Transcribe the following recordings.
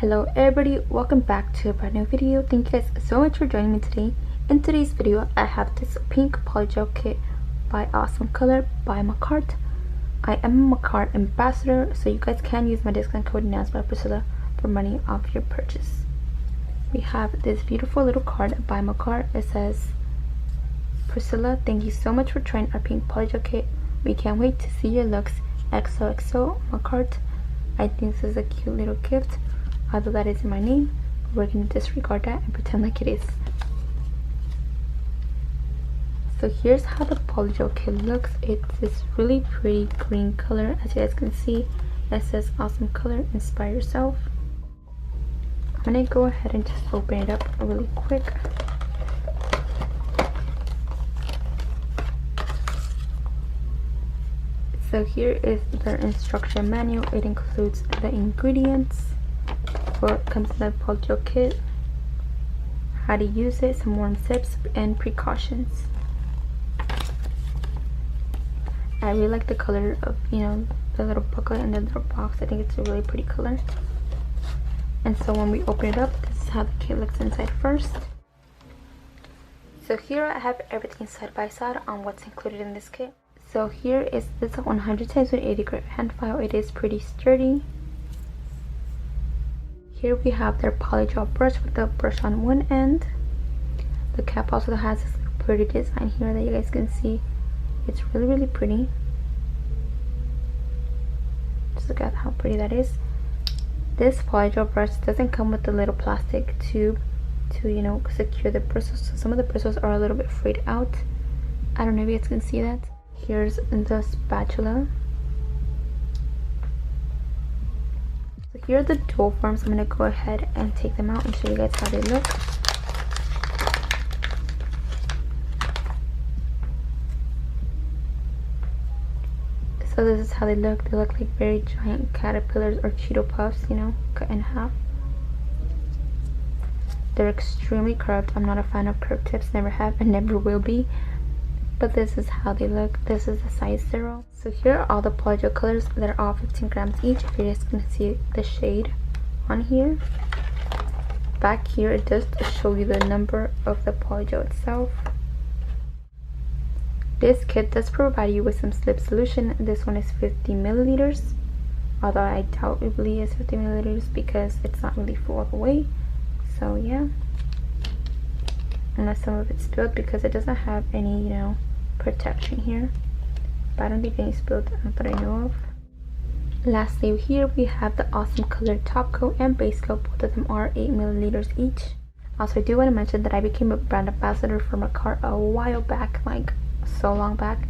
Hello everybody, welcome back to a brand new video. Thank you guys so much for joining me today. In today's video, I have this pink polygel kit by Awesome Color by makartt. I am a makartt ambassador, so you guys can use my discount code NAILS by Priscilla for money off your purchase. We have this beautiful little card by makartt. It says, Priscilla, thank you so much for trying our pink polygel kit. We can't wait to see your looks. XOXO makartt. I think this is a cute little gift. Although that isn't my name, we're going to disregard that and pretend like it is. So here's how the polygel kit looks. It's this really pretty green color. As you guys can see, it says Awesome Color, inspire yourself. I'm going to go ahead and just open it up really quick. So here is the instruction manual. It includes the ingredients, what comes in the polygel kit, how to use it, some warm tips and precautions. I really like the color of, the little booklet and the little box. I think it's a really pretty color. And so when we open it up, this is how the kit looks inside first. So here I have everything side by side on what's included in this kit. So here is this 100 times 180 grit hand file. It is pretty sturdy. Here we have their polygel brush with the brush on one end. The cap also has this pretty design here that you guys can see. It's really pretty. Just look at how pretty that is. This polygel brush doesn't come with the little plastic tube to secure the bristles, so some of the bristles are a little bit frayed out. I don't know if you guys can see that. Here's the spatula. So here are the dual forms. I'm going to go ahead and take them out and show you guys how they look. So this is how they look. They look like very giant caterpillars or Cheeto puffs, cut in half. They're extremely curved. I'm not a fan of curved tips, never have and never will be. But this is how they look. This is the size 0. So here are all the polygel colors that are all 15 grams each. If you guys can see the shade on here. Back here it does show you the number of the polygel itself. This kit does provide you with some slip solution. This one is 50 milliliters. Although I doubt it really is 50 milliliters because it's not really full all the way. So yeah. Unless some of it's spilled, because it doesn't have any protection here, but I don't think any spilled that I know of. Lastly, here we have the Awesome Color top coat and base coat. Both of them are 8 milliliters each. Also, I do want to mention that I became a brand ambassador for makartt a while back, like so long back,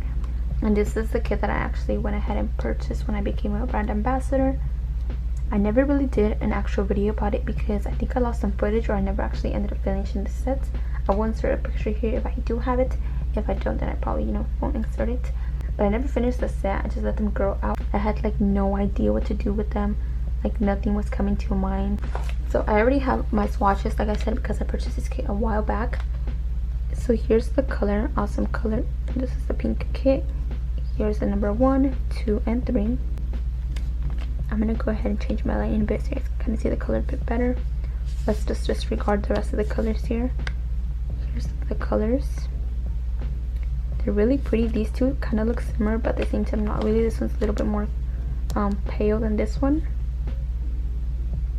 and this is the kit that I actually went ahead and purchased when I became a brand ambassador. I never really did an actual video about it because I think I lost some footage, or I never actually ended up finishing the set. I will insert a picture here if I do have it. If I don't, then I probably won't insert it. But I never finished the set. I just let them grow out. I had like no idea what to do with them. Like nothing was coming to mind. So I already have my swatches, like I said, because I purchased this kit a while back. So here's the color, Awesome Color. This is the pink kit. Here's the number 1, 2, and 3. I'm gonna go ahead and change my lighting a bit so you guys can kind of see the color a bit better. Let's just disregard the rest of the colors here. Here's the colors. They're really pretty. These two kind of look similar, but at the same time not really. This one's a little bit more pale than this one.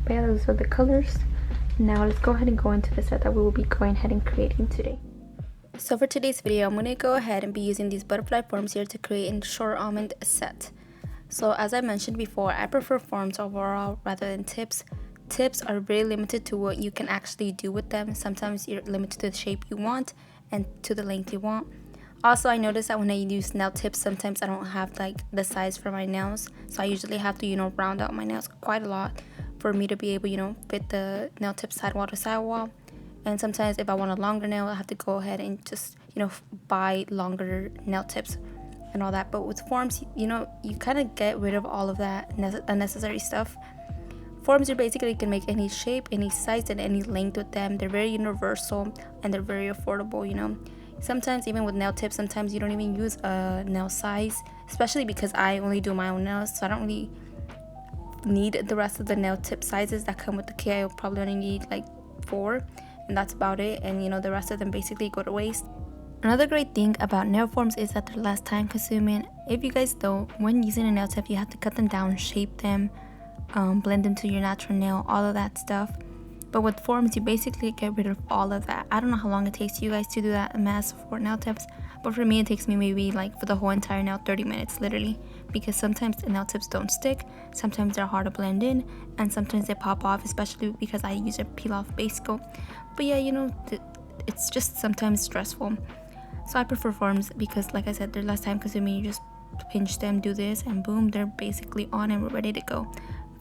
But yeah, those are the colors. Now let's go ahead and go into the set that we will be going ahead and creating today. So for today's video, I'm going to go ahead and be using these butterfly forms here to create a short almond set. So as I mentioned before, I prefer forms overall rather than tips. Tips are very limited to what you can actually do with them. Sometimes you're limited to the shape you want and to the length you want. Also, I noticed that when I use nail tips, sometimes I don't have like the size for my nails. So I usually have to, round out my nails quite a lot for me to be able, fit the nail tip sidewall to sidewall. And sometimes if I want a longer nail, I have to go ahead and just, buy longer nail tips and all that. But with forms, you kind of get rid of all of that unnecessary stuff. Forms, you basically can make any shape, any size, and any length with them. They're very universal and they're very affordable, Sometimes even with nail tips, sometimes you don't even use a nail size, especially because I only do my own nails, so I don't really need the rest of the nail tip sizes that come with the kit. I'll probably only need like 4, and that's about it. And you know, the rest of them basically go to waste. Another great thing about nail forms is that they're less time consuming. If you guys don't, when using a nail tip, you have to cut them down, shape them, blend them to your natural nail, all of that stuff. But with forms, you basically get rid of all of that. I don't know how long it takes you guys to do that mess for nail tips, but for me it takes me maybe like for the whole entire nail 30 minutes literally, because sometimes the nail tips don't stick, sometimes they're hard to blend in, and sometimes they pop off, especially because I use a peel off base coat. But yeah, you know, it's just sometimes stressful. So I prefer forms because, like I said, they're less time consuming. You just pinch them, do this, and boom, they're basically on and we're ready to go.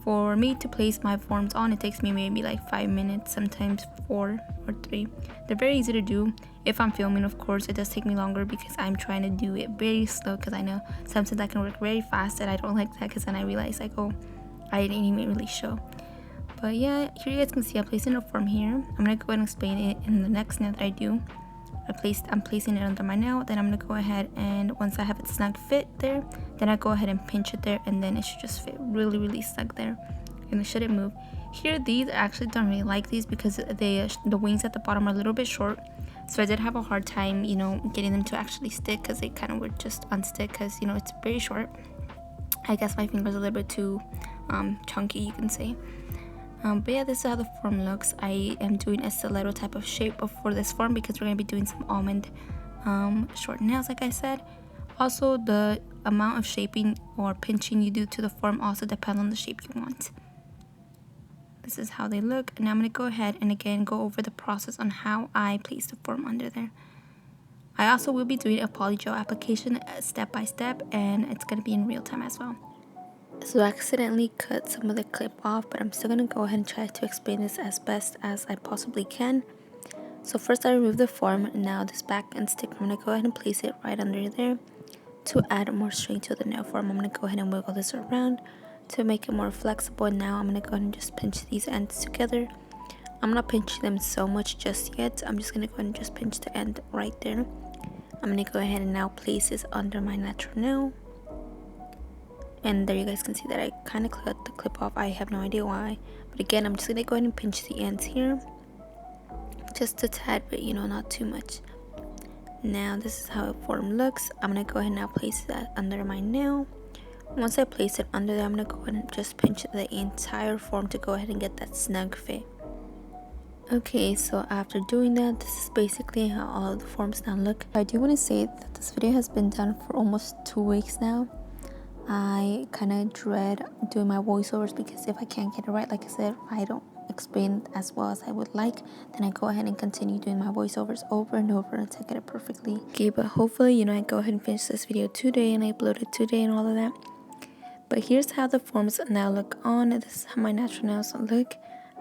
For me to place my forms on, it takes me maybe like 5 minutes, sometimes 4 or 3. They're very easy to do. If I'm filming, of course, it does take me longer because I'm trying to do it very slow, because I know sometimes I can work very fast, and I don't like that because then I realize like, oh, I didn't even really show. But yeah, here you guys can see I'm placing a form here. I'm gonna go ahead and explain it in the next nail that I do. I'm placing it under my nail, then I'm gonna go ahead, and once I have it snug fit there, then I go ahead and pinch it there, and then it should just fit really snug there, and it shouldn't move. Here, these I actually don't really like these because the wings at the bottom are a little bit short, so I did have a hard time, you know, getting them to actually stick, because they kind of would just unstick because, you know, it's very short. I guess my finger's a little bit too chunky, you can say. But yeah, this is how the form looks. I am doing a stiletto type of shape for this form because we're going to be doing some almond short nails, like I said. Also, the amount of shaping or pinching you do to the form also depends on the shape you want. This is how they look. Now I'm going to go ahead and again go over the process on how I place the form under there. I also will be doing a polygel application step by step, and it's going to be in real time as well. So I accidentally cut some of the clip off, but I'm still going to go ahead and try to explain this as best as I possibly can. So first I remove the form. Now this back end stick, I'm going to go ahead and place it right under there to add more strength to the nail form. I'm going to go ahead and wiggle this around to make it more flexible. And now I'm going to go ahead and just pinch these ends together. I'm not pinching them so much just yet. I'm just going to go ahead and just pinch the end right there. I'm going to go ahead and now place this under my natural nail. And there you guys can see that I kind of cut the clip off. I have no idea why. But again, I'm just going to go ahead and pinch the ends here. Just a tad bit, you know, not too much. Now this is how the form looks. I'm going to go ahead and now place that under my nail. Once I place it under there, I'm going to go ahead and just pinch the entire form to go ahead and get that snug fit. Okay, so after doing that, this is basically how all of the forms now look. I do want to say that this video has been done for almost 2 weeks now. I kind of dread doing my voiceovers because if I can't get it right, like I said, if I don't explain as well as I would like, then I go ahead and continue doing my voiceovers over and over until I get it perfectly. Okay, but hopefully, you know, I go ahead and finish this video today and I upload it today and all of that. But here's how the forms now look on. This is how my natural nails look.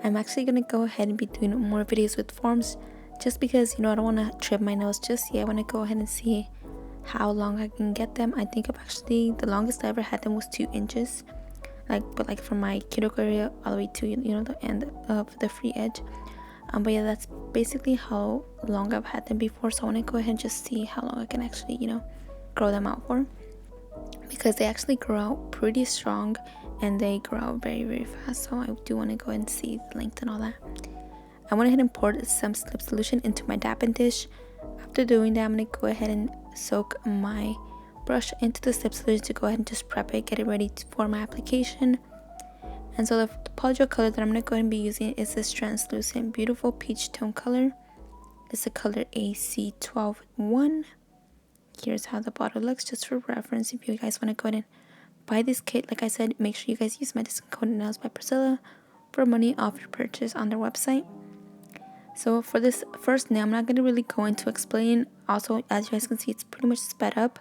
I'm actually going to go ahead and be doing more videos with forms just because, you know, I don't want to trim my nails just yet. I want to go ahead and see how long I can get them. I think I've actually, the longest I ever had them was 2 inches, but from my cuticle area all the way to, you know, the end of the free edge. But yeah, that's basically how long I've had them before. So I want to go ahead and just see how long I can actually, you know, grow them out for, because they actually grow out pretty strong and they grow out very fast. So I do want to go ahead and see the length and all that. I went ahead and poured some slip solution into my dapping dish. After doing that, I'm going to go ahead and soak my brush into the slip solution to go ahead and just prep it, get it ready for my application. And so the polygel color that I'm going to go ahead and be using is this translucent beautiful peach tone color. It's the color AC121. Here's how the bottle looks, just for reference. If you guys want to go ahead and buy this kit, like I said, make sure you guys use my discount code Nails by Priscilla for money off your purchase on their website. So for this first nail, I'm not going to really go into explaining. Also, as you guys can see, it's pretty much sped up.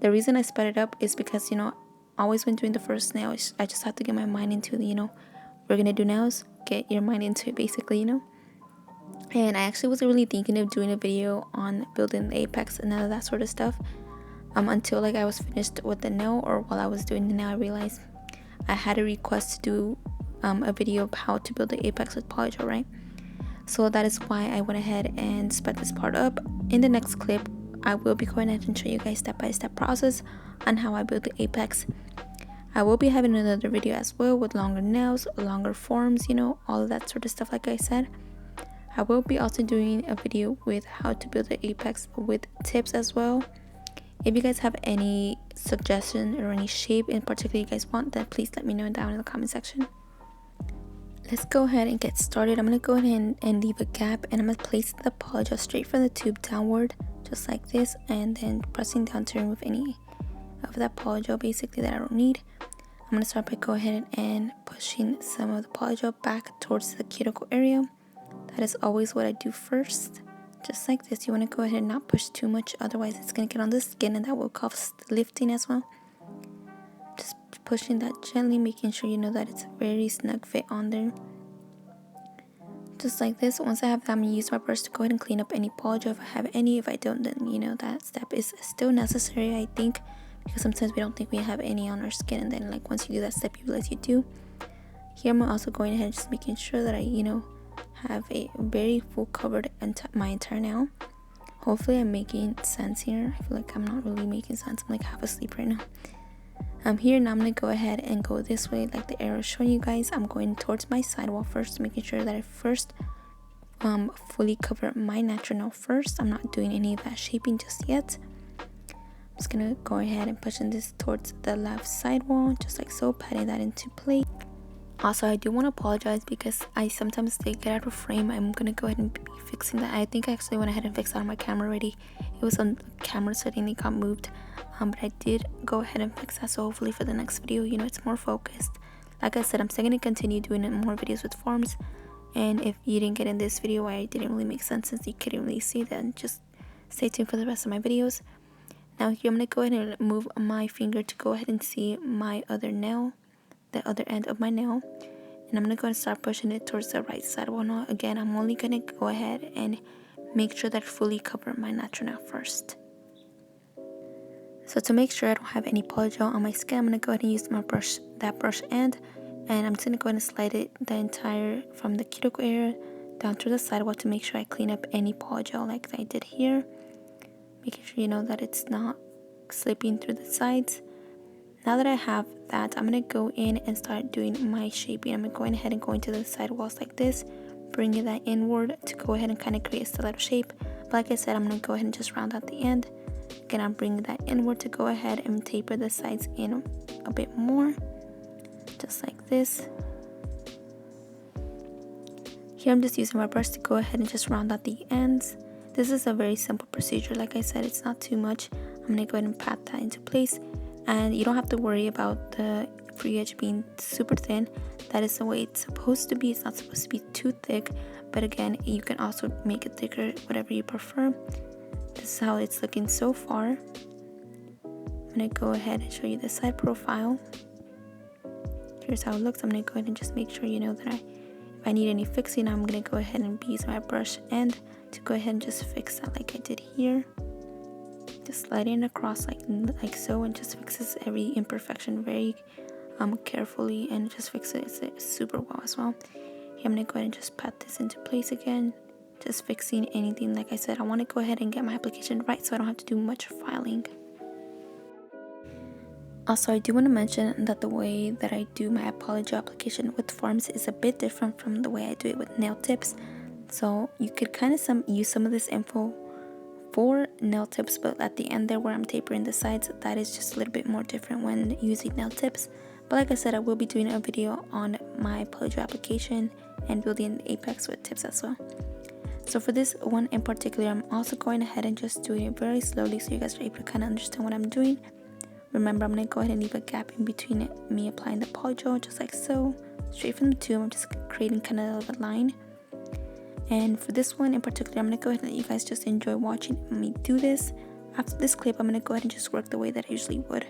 The reason I sped it up is because, you know, always when doing the first nail, I just have to get my mind into, you know, we're going to do nails, get your mind into it basically, you know. And I actually wasn't really thinking of doing a video on building the apex and none of that sort of stuff until like I was finished with the nail, or while I was doing the nail, I realized I had a request to do a video of how to build the apex with polygel, right? So that is why I went ahead and sped this part up. In the next clip, I will be going ahead and show you guys step-by-step process on how I build the apex. I will be having another video as well with longer nails, longer forms, you know, all of that sort of stuff. Like I said, I will be also doing a video with how to build the apex with tips as well. If you guys have any suggestion or any shape in particular you guys want, then please let me know down in the comment section. Let's go ahead and get started. I'm going to go ahead and leave a gap, and I'm going to place the polygel straight from the tube downward, just like this, and then pressing down to remove any of that polygel basically that I don't need. I'm going to start by go ahead and pushing some of the polygel back towards the cuticle area. That is always what I do first. Just like this, you want to go ahead and not push too much, otherwise it's going to get on the skin and that will cause lifting as well. Just pushing that gently, making sure you know that it's a very snug fit on there. Just like this. Once I have that, I'm going to use my brush to go ahead and clean up any polygel if I have any. If I don't, then you know that step is still necessary, I think, because sometimes we don't think we have any on our skin, and then like once you do that step, you realize you do. Here I'm also going ahead and just making sure that I, you know, have a very full covered my entire nail. Hopefully I'm making sense here. I feel like I'm not really making sense. I'm like half asleep right now. I'm here now. I'm gonna go ahead and go this way like the arrow is showing you guys. I'm going towards my sidewall first, making sure that I first fully cover my natural nail first. I'm not doing any of that shaping just yet. I'm just gonna go ahead and pushing this towards the left sidewall, just like so, patting that into place. Also, I do want to apologize because I sometimes they get out of frame. I'm gonna go ahead and be fixing that. I think I actually went ahead and fixed that on my camera already. It was on the camera setting, it got moved, but I did go ahead and fix that, so hopefully for the next video, you know, it's more focused. Like I said, I'm still gonna continue doing more videos with forms, and if you didn't get in this video why it didn't really make sense since you couldn't really see, then just stay tuned for the rest of my videos. Now here I'm gonna go ahead and move my finger to go ahead and see my other nail, the other end of my nail, and I'm gonna go and start pushing it towards the right side. Well, no, again, I'm only gonna go ahead and make sure that I fully cover my natural nail first. So to make sure I don't have any polygel on my skin, I'm gonna go ahead and use my brush, that brush end, and I'm just gonna go ahead and slide it the entire from the cuticle area down to the sidewall to make sure I clean up any polygel like I did here, making sure you know that it's not slipping through the sides. Now that I have that, I'm going to go in and start doing my shaping. I'm going ahead and going to the side walls like this, bringing that inward to go ahead and kind of create a stiletto shape. But like I said, I'm going to go ahead and just round out the end. Again, I'm bringing that inward to go ahead and taper the sides in a bit more, just like this. Here I'm just using my brush to go ahead and just round out the ends. This is a very simple procedure. Like I said, it's not too much. I'm going to go ahead and pat that into place. And you don't have to worry about the free edge being super thin. That is the way it's supposed to be. It's not supposed to be too thick, but again, you can also make it thicker, whatever you prefer. This is how it's looking so far. I'm gonna go ahead and show you the side profile. Here's how it looks. I'm gonna go ahead and just make sure you know that if I need any fixing, I'm gonna go ahead and use my brush end to go ahead and just fix that like I did here. Just sliding across like so, and just fixes every imperfection very carefully, and just fixes it super well as well. Here I'm gonna go ahead and just pat this into place again, just fixing anything. Like I said, I want to go ahead and get my application right so I don't have to do much filing. Also, I do want to mention that the way that I do my polygel application with forms is a bit different from the way I do it with nail tips. So you could kind of use some of this info for nail tips, but at the end there where I'm tapering the sides, that is just a little bit more different when using nail tips. But like I said, I will be doing a video on my polygel application and building the apex with tips as well. So for this one in particular, I'm also going ahead and just doing it very slowly so you guys are able to kind of understand what I'm doing. Remember, I'm going to go ahead and leave a gap in between me applying the polygel, just like so, straight from the tube. I'm just creating kind of a line. And for this one in particular, I'm going to go ahead and let you guys just enjoy watching me do this. After this clip, I'm going to go ahead and just work the way that I usually would.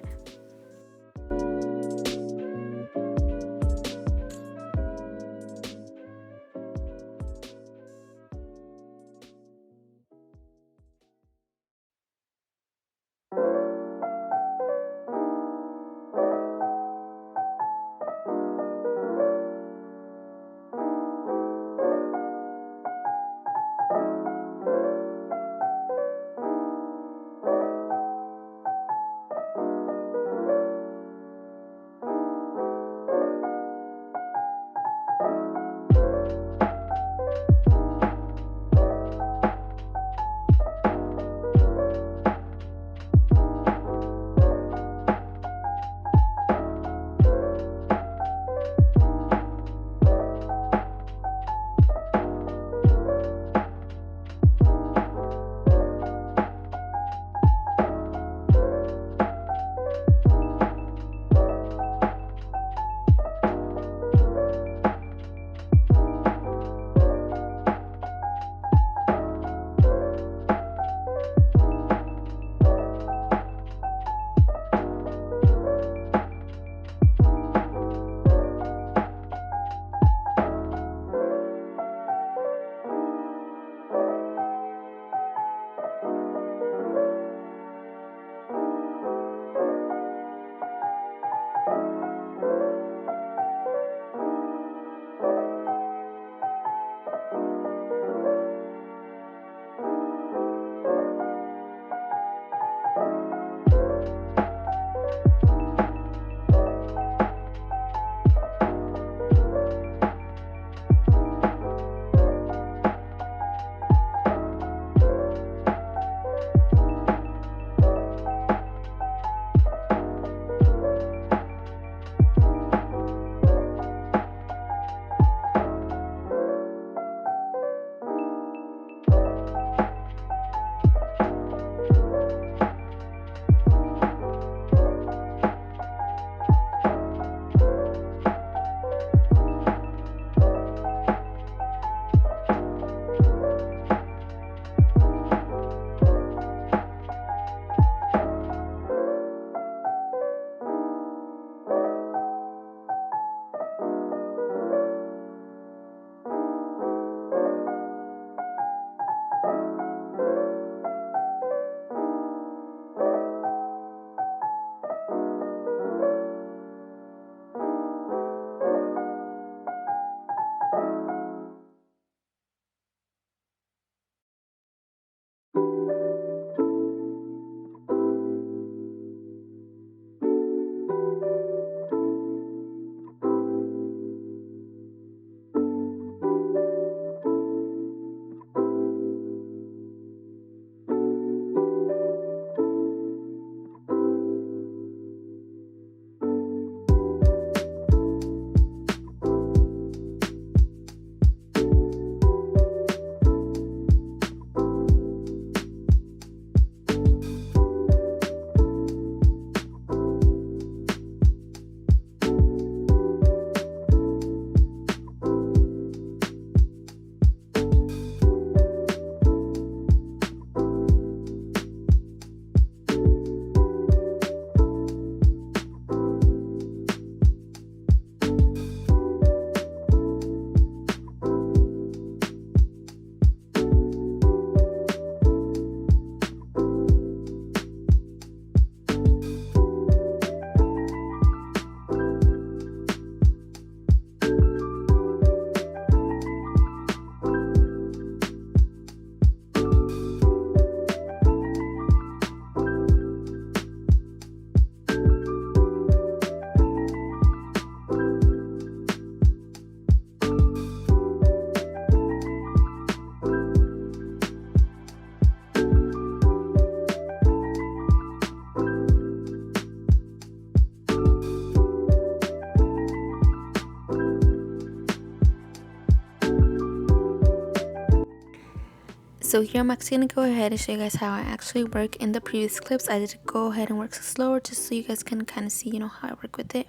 So here I'm actually going to go ahead and show you guys how I actually work. In the previous clips I did go ahead and work slower just so you guys can kind of see, you know, how I work with it.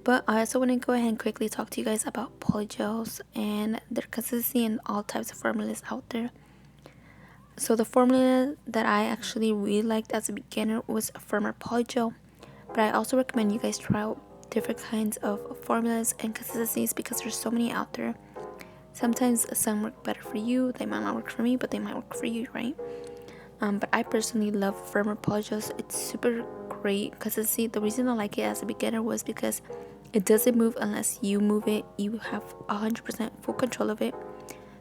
But I also want to go ahead and quickly talk to you guys about polygels and their consistency and all types of formulas out there. So the formula that I actually really liked as a beginner was a firmer polygel, but I also recommend you guys try out different kinds of formulas and consistencies because there's so many out there. Sometimes some work better for you, they might not work for me, but they might work for you, right? But I personally love firmer polygels. It's super great consistency. The reason I like it as a beginner was because it doesn't move unless you move it. You have 100% full control of it.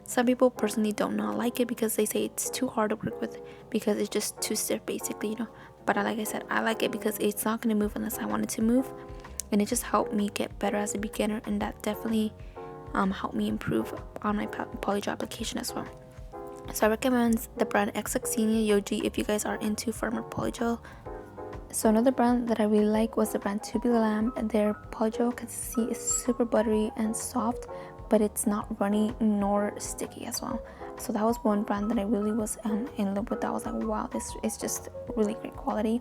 Some people personally don't not like it because they say it's too hard to work with because it's just too stiff basically, you know. But like I said, I like it because it's not going to move unless I want it to move, and it just helped me get better as a beginner, and that definitely helped me improve on my polygel application as well. So I recommend the brand 𝚖𝚎𝚗𝚘𝚗𝐽 if you guys are into firmer polygel. So another brand that I really like was the brand Polygel. Their polygel consistency is super buttery and soft, but it's not runny nor sticky as well. So that was one brand that I really was in love with. I was like, wow, this is just really great quality.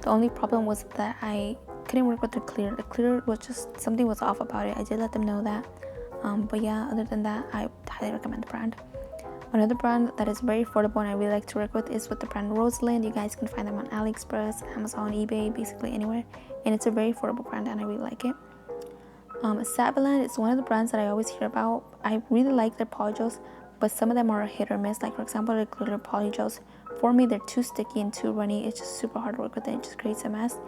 The only problem was that I couldn't work with the clear. The clear was just, something was off about it. I did let them know that. But yeah, other than that, I highly recommend the brand. Another brand that is very affordable and I really like to work with is with the brand Rosalind. You guys can find them on AliExpress, Amazon, eBay, basically anywhere. And it's a very affordable brand and I really like it. 𝚤𝚘𝚗𝚗𝚍 is one of the brands that I always hear about. I really like their polygels, but some of them are hit or miss. Like for example, the glitter polygels. For me, they're too sticky and too runny. It's just super hard to work with and it just creates a mess.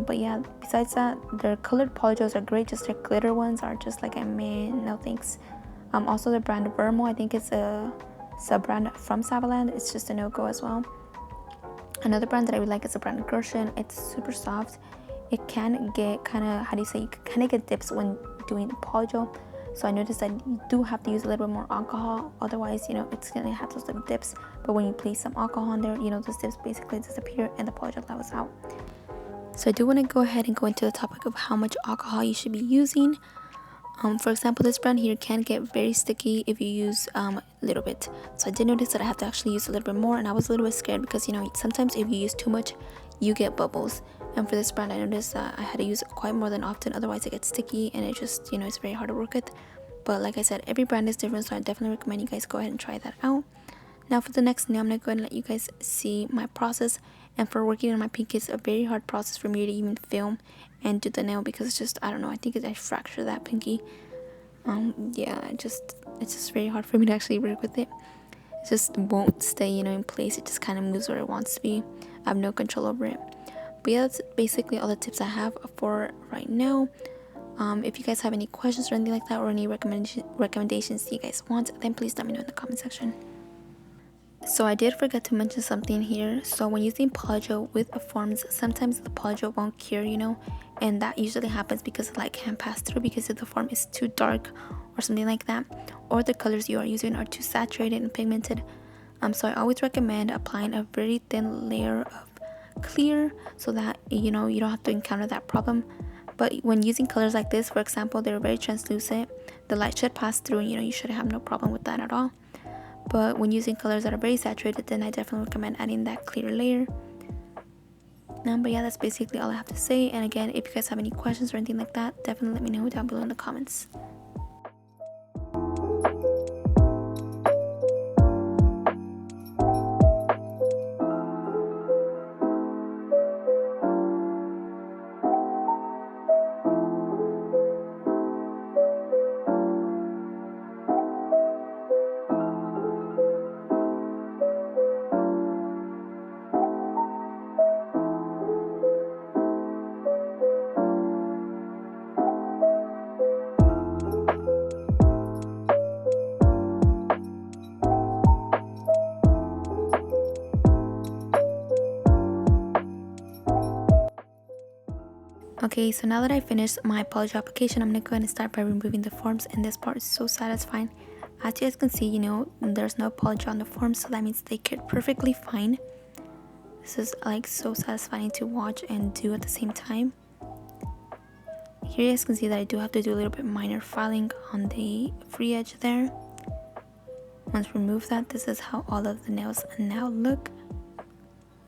But yeah, besides that, their colored polygels are great. Just their glitter ones are just like, man, no thanks. Also the brand 𝚤𝚘𝚘𝚘𝚘 I think it's a sub-brand from 𝚤𝚘𝚗𝚘𝚘. It's just a no-go as well. Another brand that I would like is the brand 𝚤𝚘𝚘𝚘𝚘. It's super soft. It can get kind of, how do you say, you kind of get dips when doing the polygel. So I noticed that you do have to use a little bit more alcohol, otherwise, you know, it's gonna have those little dips. But when you place some alcohol on there, you know, those dips basically disappear and the polygel levels out. So I do want to go ahead and go into the topic of how much alcohol you should be using. For example, this brand here can get very sticky if you use a little bit. So I did notice that I have to actually use a little bit more, and I was a little bit scared because, you know, sometimes if you use too much, you get bubbles. And for this brand, I noticed that I had to use it quite more than often, otherwise it gets sticky and it just, you know, it's very hard to work with. But like I said, every brand is different, so I definitely recommend you guys go ahead and try that out. Now for the next nail, I'm going to go ahead and let you guys see my process. And for working on my pinky, it's a very hard process for me to even film and do the nail because it's just, I don't know, I think I fractured that pinky. Yeah, it's just very hard for me to actually work with it. It just won't stay, you know, in place. It just kind of moves where it wants to be. I have no control over it. But yeah, that's basically all the tips I have for right now. If you guys have any questions or anything like that, or any recommendations you guys want, then please let me know in the comment section. So I did forget to mention something here. So when using polygel with forms, sometimes the polygel won't cure, you know, and that usually happens because the light can't pass through because if the form is too dark or something like that, or the colors you are using are too saturated and pigmented. So I always recommend applying a very thin layer of clear so that, you know, you don't have to encounter that problem. But when using colors like this, for example, they're very translucent, the light should pass through and, you know, you should have no problem with that at all. But when using colors that are very saturated, then I definitely recommend adding that clear layer. But yeah, that's basically all I have to say. And again, if you guys have any questions or anything like that, definitely let me know down below in the comments. Okay, so now that I finished my polygel application, I'm going to go ahead and start by removing the forms, and this part is so satisfying. As you guys can see, you know, there's no polygel on the forms, so that means they cured perfectly fine. This is like so satisfying to watch and do at the same time. Here you guys can see that I do have to do a little bit minor filing on the free edge there. Once remove that, this is how all of the nails now look.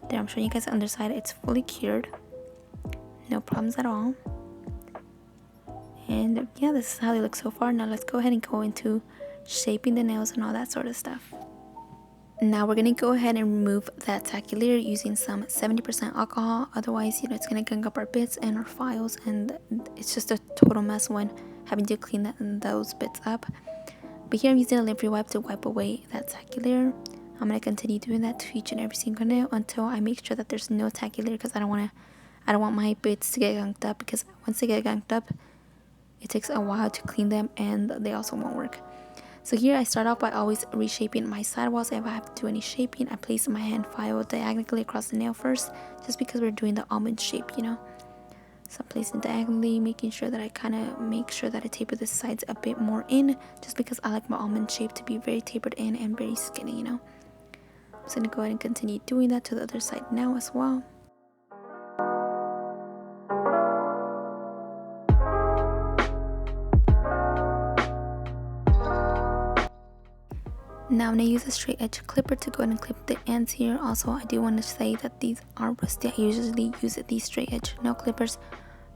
There, I'm showing you guys the underside. It's fully cured, no problems at all. And yeah, this is how they look so far. Now let's go ahead and go into shaping the nails and all that sort of stuff. Now we're gonna go ahead and remove that tacky layer using some 70% alcohol. Otherwise, it's gonna gunk up our bits and our files, and it's just a total mess when having to clean those bits up. But here I'm using a lint-free wipe to wipe away that tacky layer. I'm gonna continue doing that to each and every single nail until I make sure that there's no tacky layer, because I don't want my bits to get gunked up, because once they get gunked up, it takes a while to clean them and they also won't work. So here I start off by always reshaping my sidewalls. If I have to do any shaping, I place my hand file diagonally across the nail first, just because we're doing the almond shape, So I'm placing diagonally, making sure that I kind of make sure that I taper the sides a bit more in, just because I like my almond shape to be very tapered in and very skinny, I'm just going to go ahead and continue doing that to the other side now as well. Now I'm going to use a straight edge clipper to go ahead and clip the ends here. Also, I do want to say that these are rusty. I usually use these straight edge nail clippers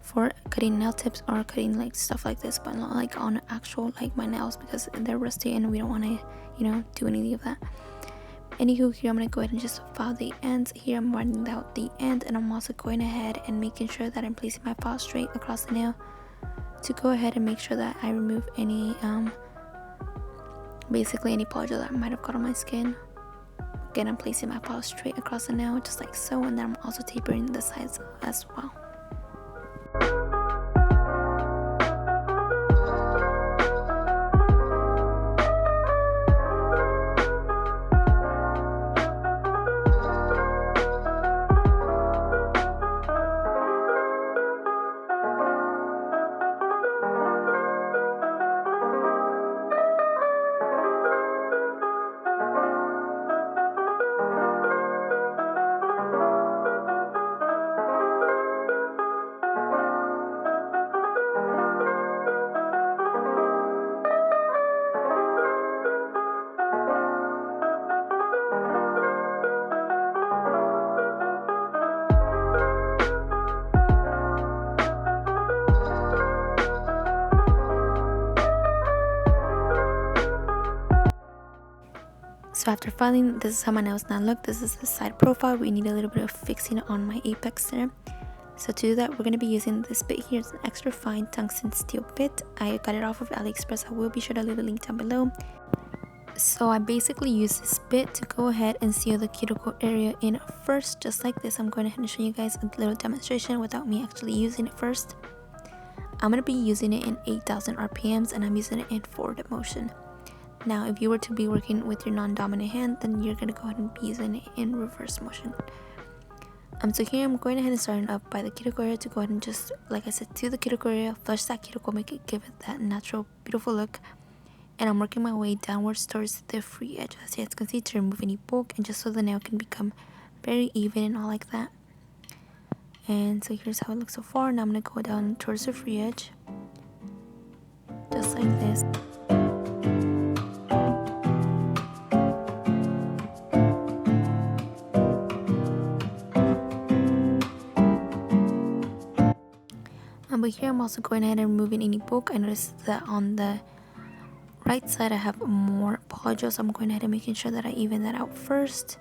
for cutting nail tips or cutting like stuff like this, but not like on actual like my nails, because they're rusty and we don't want to do any of that. Anywho, here I'm going to go ahead and just file the ends. Here I'm running out the end, and I'm also going ahead and making sure that I'm placing my file straight across the nail to go ahead and make sure that I remove any basically any polygel that might have got on my skin. Again, I'm placing my file straight across the nail just like so, and then I'm also tapering the sides as well. So after filing, this is how my nails now look. This is the side profile. We need a little bit of fixing on my apex there. So to do that, we're going to be using this bit here. It's an extra fine tungsten steel bit. I got it off of AliExpress. I will be sure to leave a link down below. So I basically use this bit to go ahead and seal the cuticle area in first, just like this. I'm going ahead and show you guys a little demonstration without me actually using it first. I'm going to be using it in 8,000 RPMs, and I'm using it in forward motion. Now, if you were to be working with your non-dominant hand, then you're going to go ahead and be using it in reverse motion. So here I'm going ahead and starting up by the cuticle area to go ahead and just, like I said, to the cuticle area, flush that cuticle, give it that natural, beautiful look. And I'm working my way downwards towards the free edge, as you guys can see, to remove any bulk and just so the nail can become very even and all like that. And so here's how it looks so far. Now I'm going to go down towards the free edge, just like this. But here I'm also going ahead and removing any bulk. I noticed that on the right side I have more polygel, so I'm going ahead and making sure that I even that out first.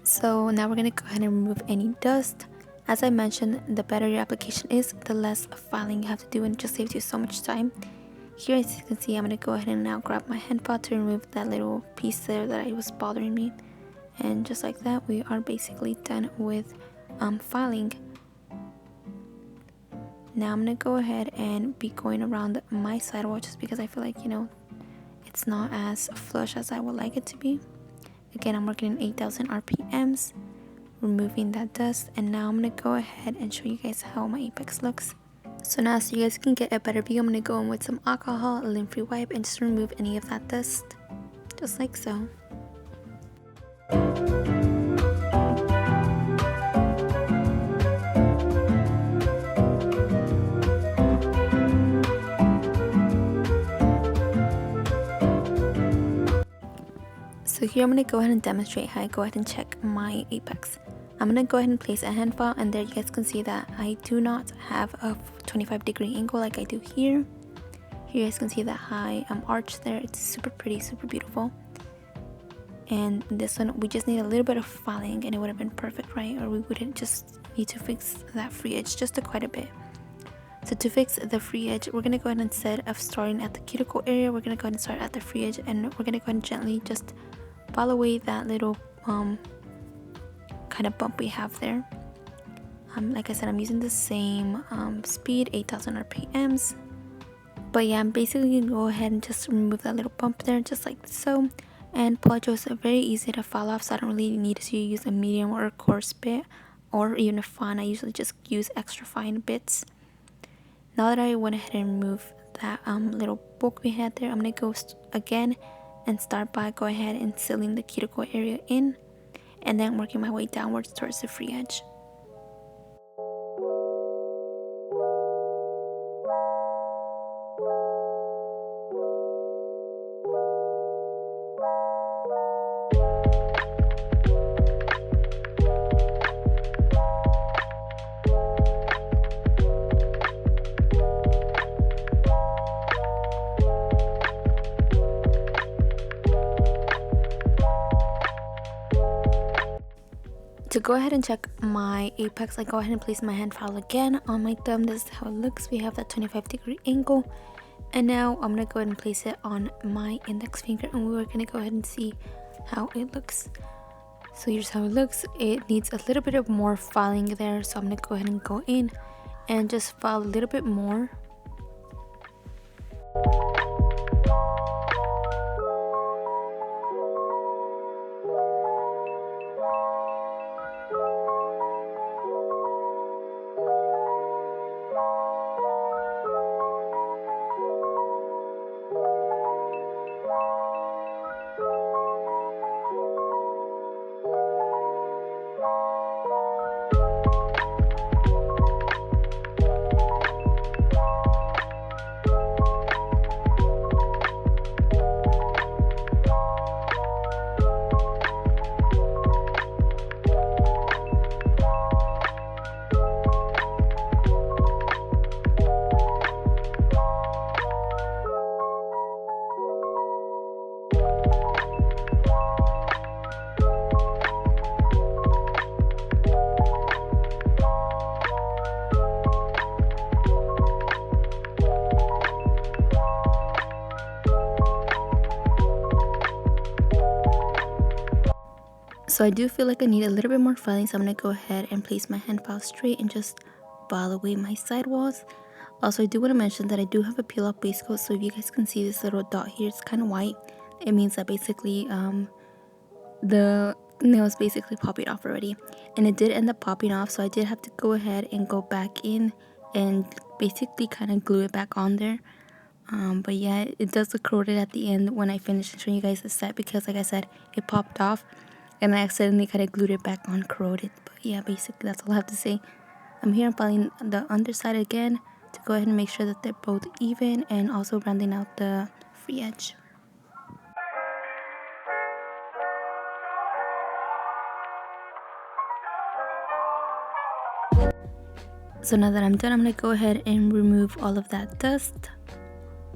So now we're going to go ahead and remove any dust. As I mentioned, the better your application is, the less filing you have to do, and it just saves you so much time. Here, as you can see, I'm going to go ahead and now grab my hand file to remove that little piece there that was bothering me. And just like that, we are basically done with filing. Now I'm going to go ahead and be going around my sidewall, just because I feel like, it's not as flush as I would like it to be. Again, I'm working in 8,000 RPMs, removing that dust. And now I'm going to go ahead and show you guys how my apex looks. So now, so you guys can get a better view, I'm going to go in with some alcohol, a lint-free wipe, and just remove any of that dust, just like so. So here I'm going to go ahead and demonstrate how I go ahead and check my apex. I'm going to go ahead and place a hand file, and there you guys can see that I do not have a 25-degree angle like I do here. Here you guys can see that high arch there. It's super pretty, super beautiful. And this one, we just need a little bit of filing and it would have been perfect, right? Or we wouldn't just need to fix that free edge just quite a bit. So to fix the free edge, we're going to go ahead, instead of starting at the cuticle area, we're going to go ahead and start at the free edge, and we're going to go ahead and gently just file away that little kind of bump we have there. Like I said, I'm using the same speed, 8,000 RPMs. But yeah, I'm basically going to go ahead and just remove that little bump there, just like so. And Polygel is very easy to file off, so I don't really need to use a medium or a coarse bit, or even a fine. I usually just use extra fine bits. Now that I went ahead and removed that little bulk we had there, I'm going to go again and start by go ahead and sealing the cuticle area in, and then working my way downwards towards the free edge. To go ahead and check my apex, I go ahead and place my hand file again on my thumb. This is how it looks. We have that 25-degree angle, and now I'm gonna go ahead and place it on my index finger, and we're gonna go ahead and see how it looks. So here's how it looks. It needs a little bit of more filing there, so I'm gonna go ahead and go in and just file a little bit more. So I do feel like I need a little bit more filing, so I'm going to go ahead and place my hand file straight and just file away my sidewalls. Also, I do want to mention that I do have a peel off base coat, so if you guys can see this little dot here, it's kind of white. It means that basically the nail is basically popping off already, and it did end up popping off, so I did have to go ahead and go back in and basically kind of glue it back on there. But yeah, it does look corroded at the end when I finish showing you guys the set, because like I said, it popped off and I accidentally kind of glued it back on corroded. But yeah, basically that's all I have to say. I'm here filing the underside again to go ahead and make sure that they're both even, and also rounding out the free edge. So now that I'm done, I'm going to go ahead and remove all of that dust.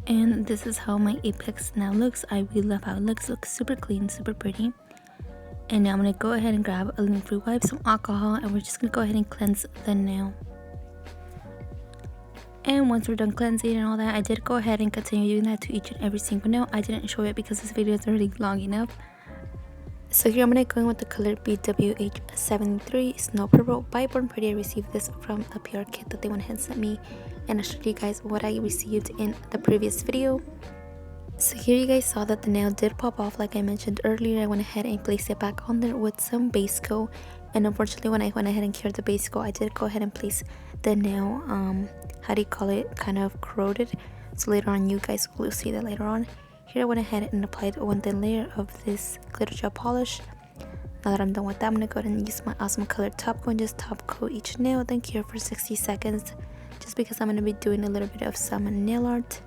And this is how my apex now looks. I really love how it looks. It looks super clean, super pretty. And now I'm going to go ahead and grab a lint-free wipe, some alcohol, and we're just going to go ahead and cleanse the nail. And once we're done cleansing and all that, I did go ahead and continue doing that to each and every single nail. I didn't show it because this video is already long enough. So here I'm going to go in with the color 𝐵WH73 Snow Purple by Born Pretty. I received this from a PR kit that they went ahead and sent me, and I showed you guys what I received in the previous video. So here you guys saw that the nail did pop off like I mentioned earlier. I went ahead and placed it back on there with some base coat, and unfortunately when I went ahead and cured the base coat, I did go ahead and place the nail how do you call it, kind of corroded, so later on you guys will see that later on. Here I went ahead and applied one thin layer of this glitter gel polish. Now that I'm done with that, I'm going to go ahead and use my awesome colored top coat and just top coat each nail, then cure for 60 seconds just because I'm going to be doing a little bit of some nail art.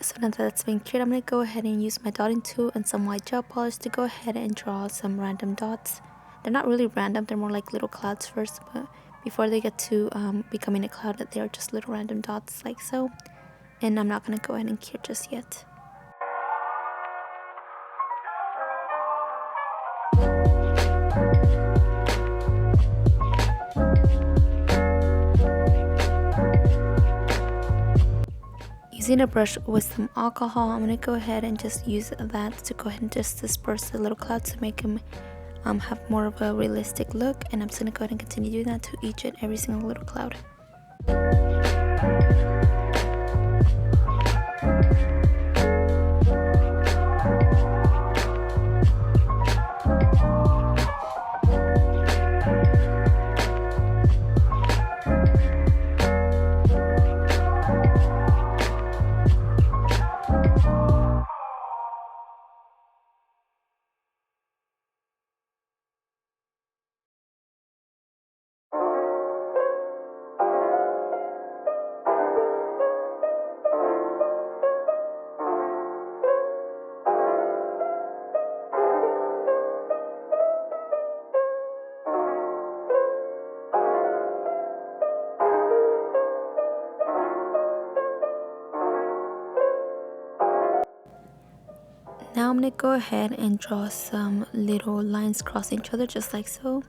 So now that that's been cured, I'm going to go ahead and use my dotting tool and some white gel polish to go ahead and draw some random dots. They're not really random, they're more like little clouds first, but before they get to becoming a cloud, they're just little random dots like so. And I'm not going to go ahead and cure just yet. Using a brush with some alcohol, I'm going to go ahead and just use that to go ahead and just disperse the little clouds to make them have more of a realistic look, and I'm just going to go ahead and continue doing that to each and every single little cloud. Now I'm going to go ahead and draw some little lines crossing each other just like so.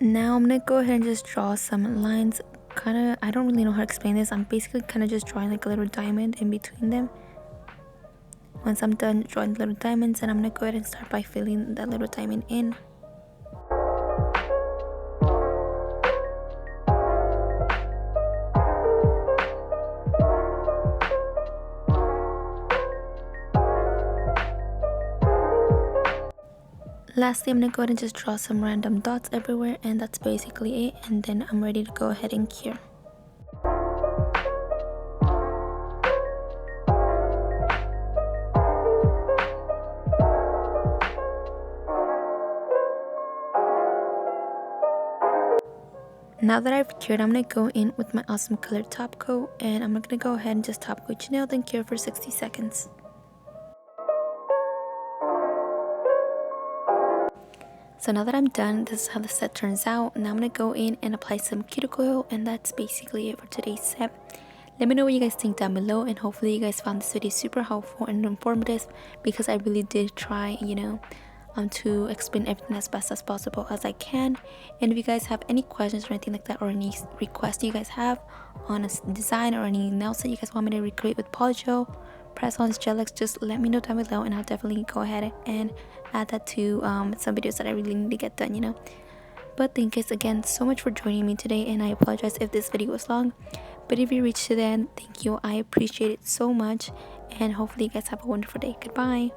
Now I'm going to go ahead and just draw some lines. I don't really know how to explain this. I'm basically kind of just drawing like a little diamond in between them. Once I'm done drawing the little diamonds, then I'm going to go ahead and start by filling that little diamond in. Lastly, I'm going to go ahead and just draw some random dots everywhere, and that's basically it, and then I'm ready to go ahead and cure. Now that I've cured, I'm going to go in with my awesome colored top coat, and I'm going to go ahead and just top coat each nail, then cure for 60 seconds. So now that I'm done, this is how the set turns out. Now I'm going to go in and apply some cuticle oil, and that's basically it for today's set. Let me know what you guys think down below, and hopefully you guys found this video super helpful and informative, because I really did try, to explain everything as best as possible as I can. And if you guys have any questions or anything like that, or any requests you guys have on a design or anything else that you guys want me to recreate with Polygel, press-ons, gel-X, just let me know down below, and I'll definitely go ahead and add that to some videos that I really need to get done, But thank you guys again so much for joining me today, and I apologize if this video was long, but if you reached to the end, thank you. I appreciate it so much, and hopefully you guys have a wonderful day. Goodbye.